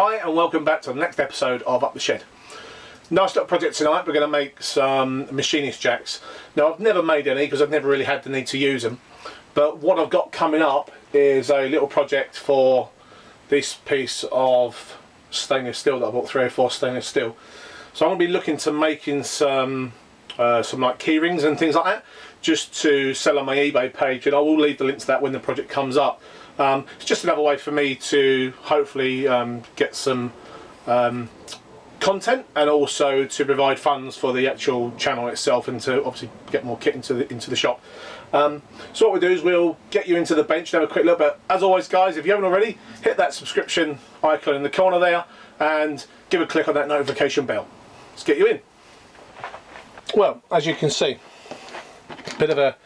Hi and welcome back to the next episode of Up the Shed. Nice little project tonight. We're going to make some machinist jacks. Now I've never made any because I've never really had the need to use them, but what I've got coming up is a little project for this piece of stainless steel that I bought, 3 or 4 stainless steel. So I'm going to be looking to making some like key rings and things like that, just to sell on my eBay page, and I will leave the link to that when the project comes up. It's just another way for me to hopefully get some content, and also to provide funds for the actual channel itself, and to obviously get more kit into the shop. So what we'll do is we'll get you into the bench and have a quick look, but as always guys, if you haven't already, hit that subscription icon in the corner there and give a click on that notification bell. Let's get you in. Well, as you can see, a bit of a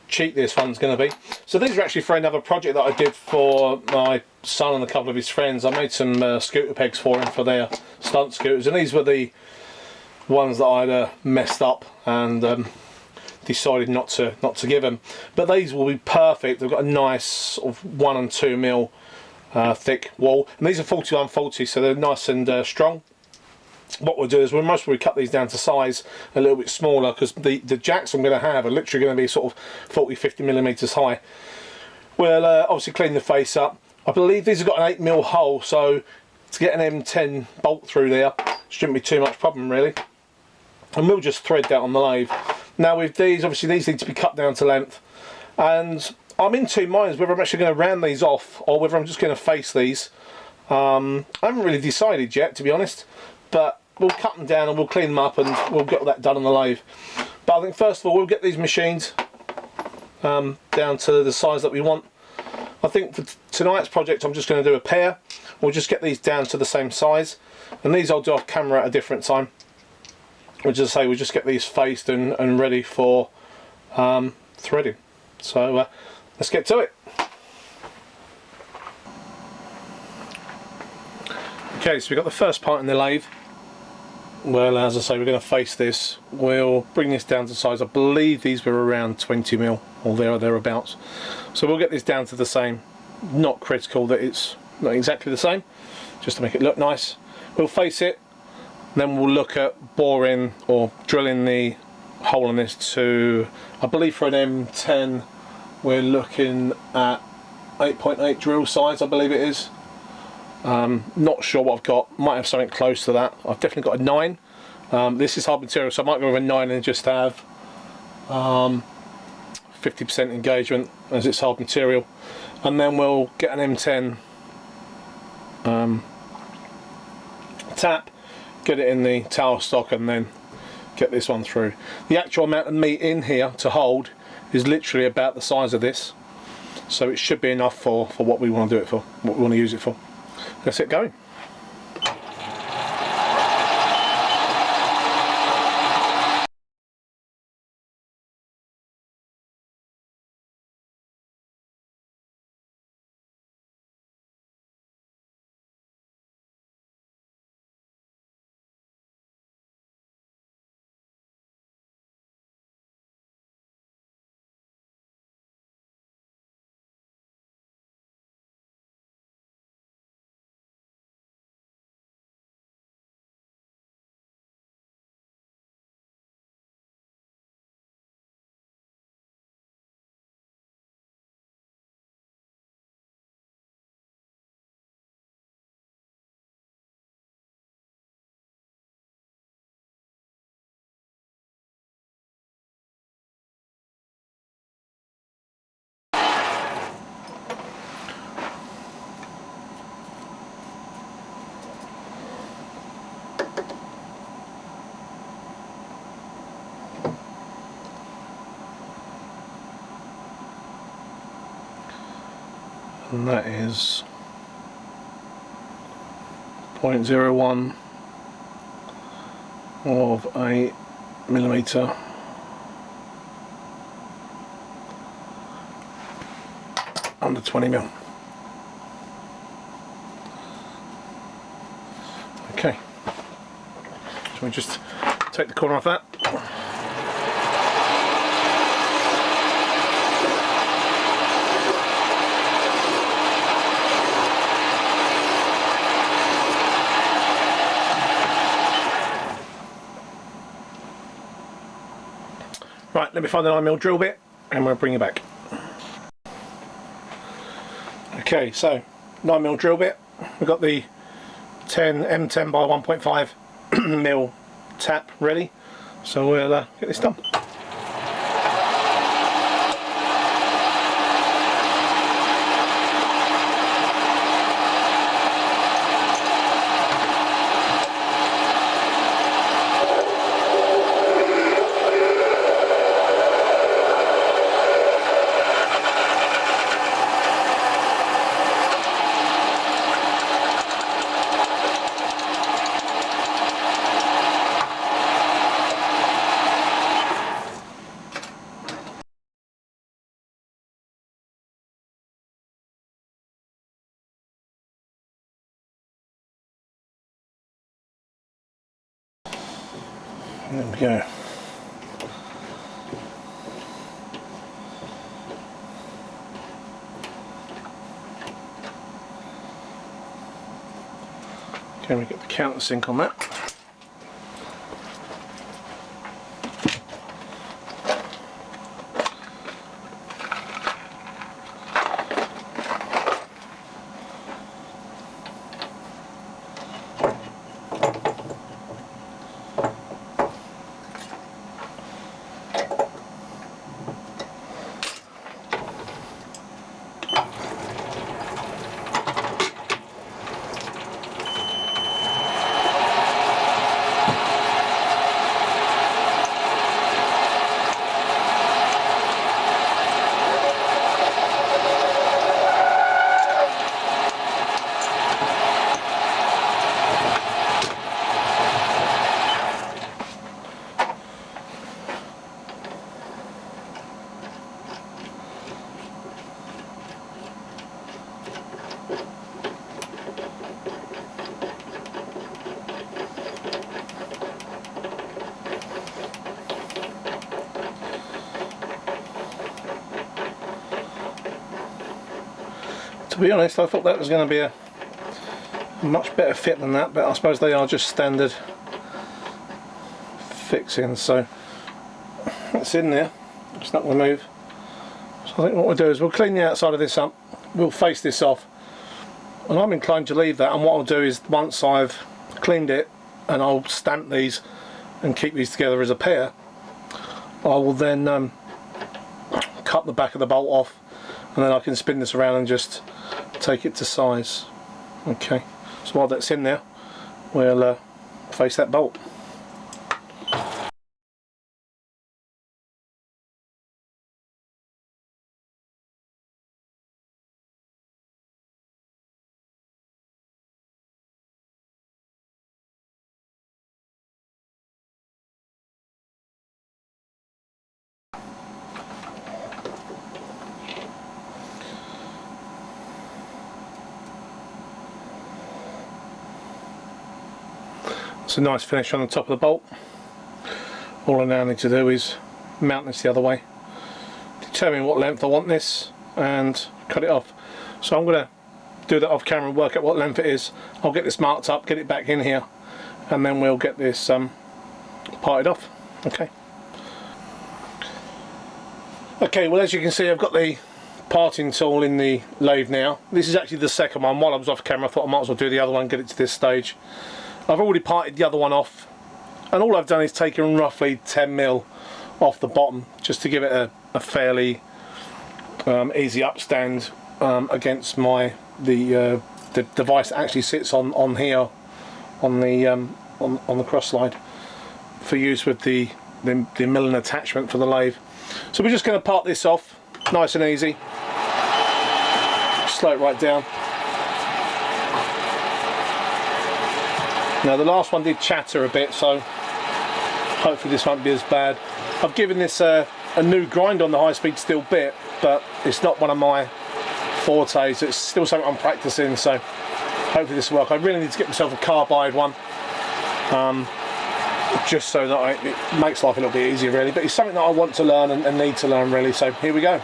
cheat this one's going to be. So these are actually for another project that I did for my son and a couple of his friends. I made some scooter pegs for him for their stunt scooters, and these were the ones that I'd messed up and decided not to give them. But these will be perfect. They've got a nice sort of 1 and 2 mil thick wall, and these are 4140, so they're nice and strong. What we'll do is we'll most probably cut these down to size a little bit smaller, because the jacks I'm going to have are literally going to be sort of 40-50 millimeters high. We'll obviously clean the face up. I believe these have got an 8 mil hole, so to get an M10 bolt through there shouldn't be too much problem really. And we'll just thread that on the lathe. Now with these, obviously these need to be cut down to length, and I'm in two minds whether I'm actually going to round these off or whether I'm just going to face these. I haven't really decided yet, to be honest, but we'll cut them down and we'll clean them up and we'll get that done on the lathe. But I think first of all we'll get these machined down to the size that we want. I think for tonight's project I'm just going to do a pair. We'll just get these down to the same size, and these I'll do off camera at a different time. Which, as I say, we'll just get these faced and ready for threading. So let's get to it. Okay, so we've got the first part in the lathe. Well, as I say, we're going to face this. We'll bring this down to size. I believe these were around 20 mil or thereabouts. So we'll get this down to the same. Not critical that it's not exactly the same, just to make it look nice. We'll face it, then we'll look at boring or drilling the hole in this to, I believe for an M10 we're looking at 8.8 drill size, I believe it is. Not sure what I've got, might have something close to that. I've definitely got a 9. This is hard material, so I might go with a 9 and just have 50% engagement as it's hard material. And then we'll get an M10 tap, get it in the tower stock, and then get this one through. The actual amount of meat in here to hold is literally about the size of this, so it should be enough for what we want to do it for, what we want to use it for. Let's get going. And that is 0.01 of a millimeter. Under 20 mil. Okay, so we just take the corner off that. Right, let me find the 9mm drill bit and we'll bring you back. Okay, so 9mm drill bit. We've got the M10 by 1.5mm tap ready, so we'll get this done. There we go. Can we get the countersink on that? To be honest, I thought that was going to be a much better fit than that, but I suppose they are just standard fixings, so it's in there. It's not going to move. So I think what we'll do is we'll clean the outside of this up, we'll face this off, and I'm inclined to leave that, and what I'll do is once I've cleaned it and I'll stamp these and keep these together as a pair, I will then cut the back of the bolt off, and then I can spin this around and just take it to size. Okay, so while that's in there, we'll face that bolt. It's a nice finish on the top of the bolt. All I now need to do is mount this the other way, determine what length I want this, and cut it off. So I'm going to do that off camera and work out what length it is. I'll get this marked up, get it back in here, and then we'll get this parted off. Okay. Okay, well, as you can see, I've got the parting tool in the lathe now. This is actually the second one. While I was off camera, I thought I might as well do the other one, get it to this stage. I've already parted the other one off, and all I've done is taken roughly 10mm off the bottom just to give it a fairly easy upstand against the device that actually sits on here on the cross slide for use with the milling attachment for the lathe. So we're just going to part this off nice and easy, slow it right down. Now the last one did chatter a bit, so hopefully this won't be as bad. I've given this a new grind on the high-speed steel bit, but it's not one of my fortes. It's still something I'm practicing, so hopefully this will work. I really need to get myself a carbide one, just so that it makes life a little bit easier really, but it's something that I want to learn and need to learn really, so here we go.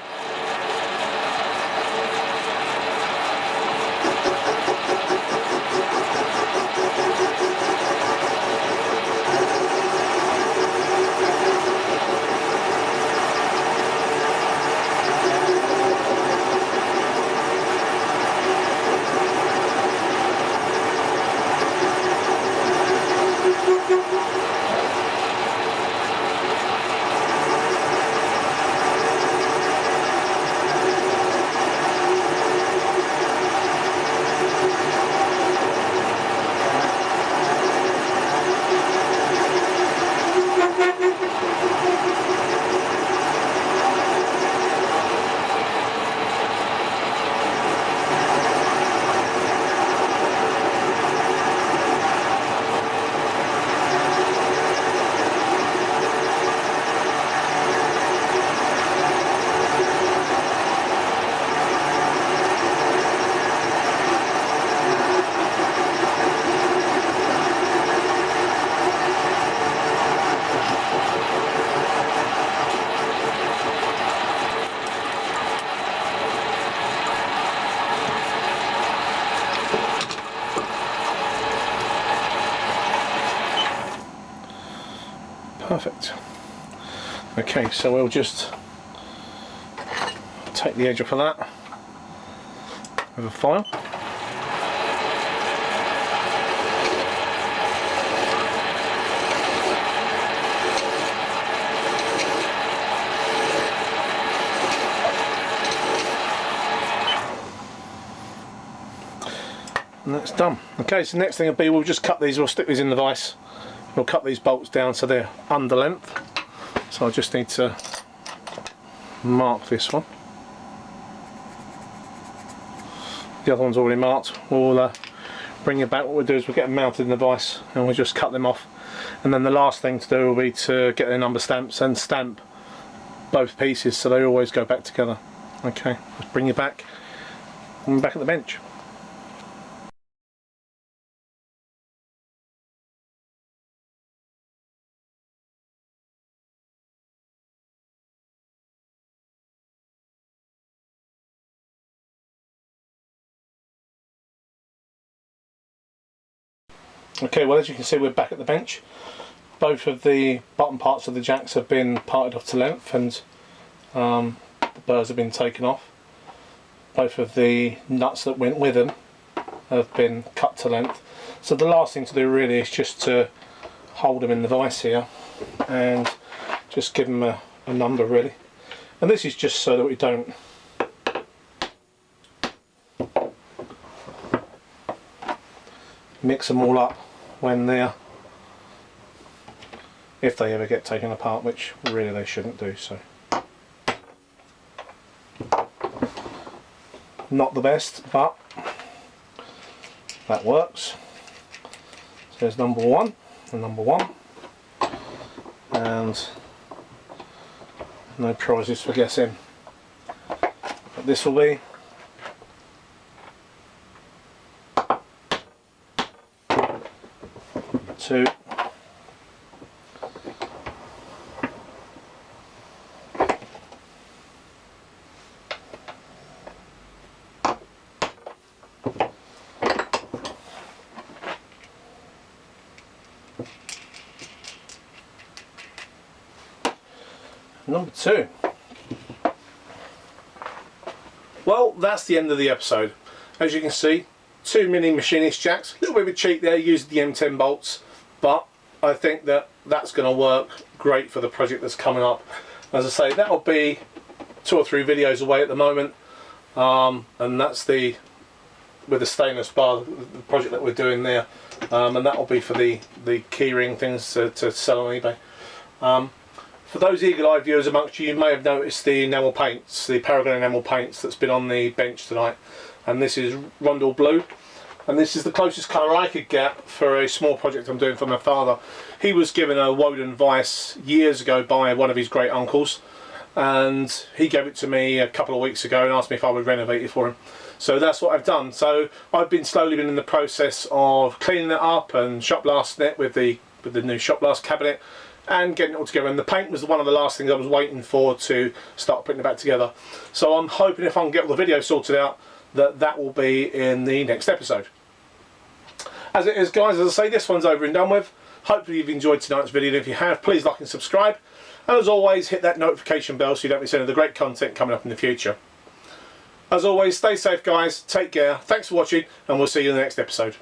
Perfect. Okay, so we'll just take the edge off of that with a file. And that's done. Okay, so next thing will be we'll just cut these, we'll stick these in the vise. We'll cut these bolts down so they're under length. So I just need to mark this one. The other one's already marked. We'll bring it back. What we'll do is we'll get them mounted in the vise and we'll just cut them off. And then the last thing to do will be to get their number stamps and stamp both pieces so they always go back together. Okay, let's bring you back. I'm back at the bench. Okay, well, as you can see, we're back at the bench. Both of the bottom parts of the jacks have been parted off to length, and the burrs have been taken off. Both of the nuts that went with them have been cut to length. So the last thing to do really is just to hold them in the vise here and just give them a number really. And this is just so that we don't mix them all up when they're, if they ever get taken apart, which really they shouldn't do. So not the best, but that works. So there's number one and number one, and no prizes for guessing what this will be. Two. Number two. Well, that's the end of the episode. As you can see, two mini machinist jacks. A little bit of a cheat there, using the M10 bolts, but I think that that's going to work great for the project that's coming up. As I say, that'll be 2 or 3 videos away at the moment, and that's with the stainless bar, the project that we're doing there, and that'll be for the keyring things to sell on eBay. For those eagle-eyed viewers amongst you, you may have noticed the enamel paints, the Paragon enamel paints that's been on the bench tonight, and this is Rondel Blue. And this is the closest colour I could get for a small project I'm doing for my father. He was given a Woden vise years ago by one of his great uncles, and he gave it to me a couple of weeks ago and asked me if I would renovate it for him. So that's what I've done. So I've slowly been in the process of cleaning it up and shot blasting it with the new shot blast cabinet and getting it all together. And the paint was one of the last things I was waiting for to start putting it back together. So I'm hoping if I can get all the video sorted out, that will be in the next episode. As it is, guys, as I say, this one's over and done with. Hopefully you've enjoyed tonight's video, and if you have, please like and subscribe, and as always, hit that notification bell so you don't miss any of the great content coming up in the future. As always, stay safe, guys, take care, thanks for watching, and we'll see you in the next episode.